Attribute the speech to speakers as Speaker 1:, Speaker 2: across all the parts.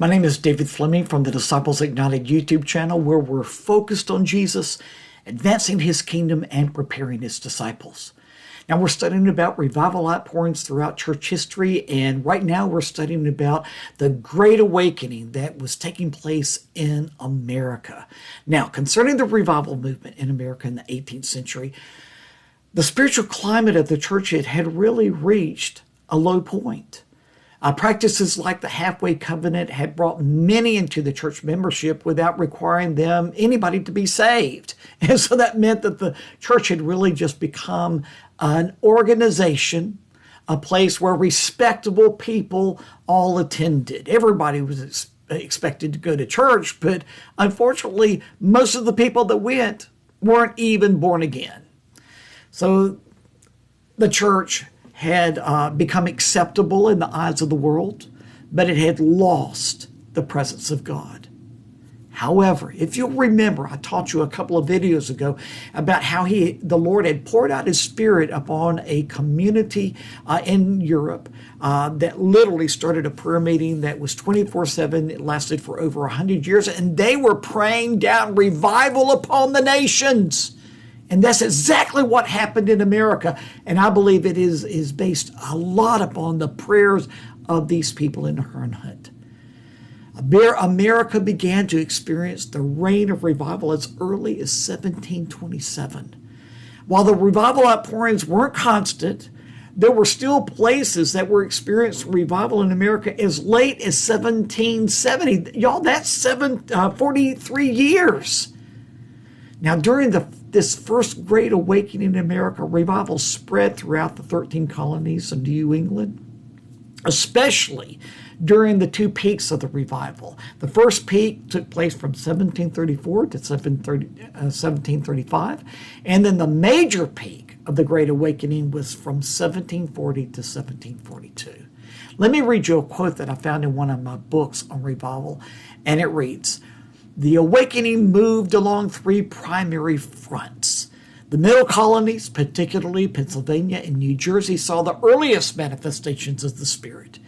Speaker 1: My name is David Fleming from the Disciples Ignited YouTube channel, where we're focused on Jesus, advancing his kingdom, and preparing his disciples. Now we're studying about revival outpourings throughout church history, and right now we're studying about the Great Awakening that was taking place in America. Now, concerning the revival movement in America in the 18th century, the spiritual climate of the church had really reached a low point. Practices like the halfway covenant had brought many into the church membership without requiring anybody to be saved. And so that meant that the church had really just become an organization, a place where respectable people all attended. Everybody was expected to go to church, but unfortunately, most of the people that went weren't even born again. So the church had become acceptable in the eyes of the world, but it had lost the presence of God. However, if you'll remember, I taught you a couple of videos ago about how the Lord had poured out his Spirit upon a community in Europe that literally started a prayer meeting that was 24/7. It lasted for over 100 years, and they were praying down revival upon the nations. And that's exactly what happened in America. And I believe it is based a lot upon the prayers of these people in Herrnhut. America began to experience the reign of revival as early as 1727. While the revival outpourings weren't constant, there were still places that were experiencing revival in America as late as 1770. Y'all, that's 43 years. Now, during this first Great Awakening in America, revival spread throughout the 13 colonies of New England, especially during the two peaks of the revival. The first peak took place from 1734 to 1735, and then the major peak of the Great Awakening was from 1740 to 1742. Let me read you a quote that I found in one of my books on revival, and it reads, "The awakening moved along three primary fronts. The middle colonies, particularly Pennsylvania and New Jersey, saw the earliest manifestations of the Spirit.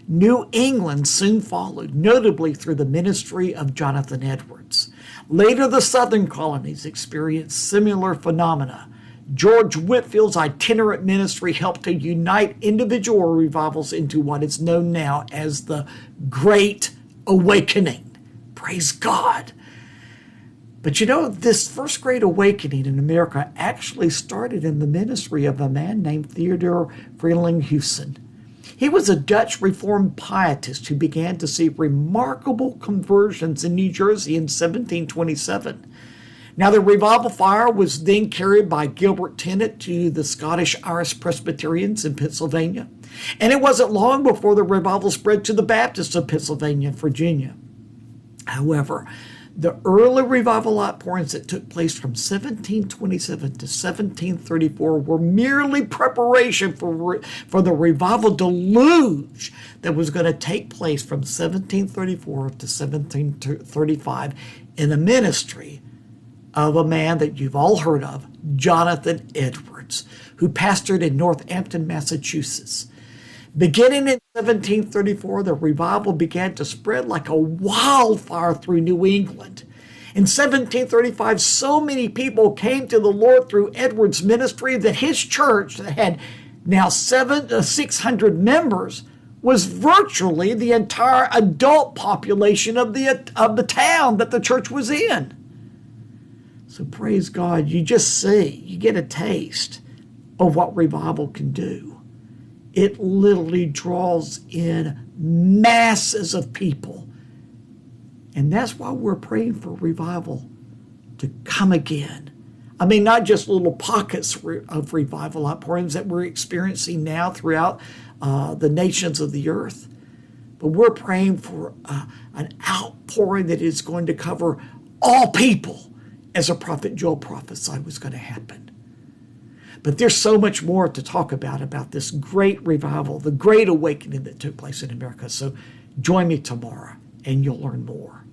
Speaker 1: New England soon followed, notably through the ministry of Jonathan Edwards. Later, the southern colonies experienced similar phenomena. George Whitfield's itinerant ministry helped to unite individual revivals into what is known now as the Great Awakening." Praise God. But you know, this first Great Awakening in America actually started in the ministry of a man named Theodore Frelinghuysen. He was a Dutch Reformed pietist who began to see remarkable conversions in New Jersey in 1727. Now, the revival fire was then carried by Gilbert Tennant to the Scottish Irish Presbyterians in Pennsylvania. And it wasn't long before the revival spread to the Baptists of Pennsylvania and Virginia. However, the early revival outpourings that took place from 1727 to 1734 were merely preparation for the revival deluge that was going to take place from 1734 to 1735 in the ministry of a man that you've all heard of, Jonathan Edwards, who pastored in Northampton, Massachusetts. Beginning in 1734, the revival began to spread like a wildfire through New England. In 1735, so many people came to the Lord through Edwards' ministry that his church, that had now 600 members, was virtually the entire adult population of the town that the church was in. So praise God, you get a taste of what revival can do. It literally draws in masses of people. And that's why we're praying for revival to come again. I mean, not just little pockets of revival outpourings that we're experiencing now throughout the nations of the earth, but we're praying for an outpouring that is going to cover all people, as a prophet Joel prophesied was going to happen. But there's so much more to talk about this great revival, the Great Awakening that took place in America. So join me tomorrow and you'll learn more.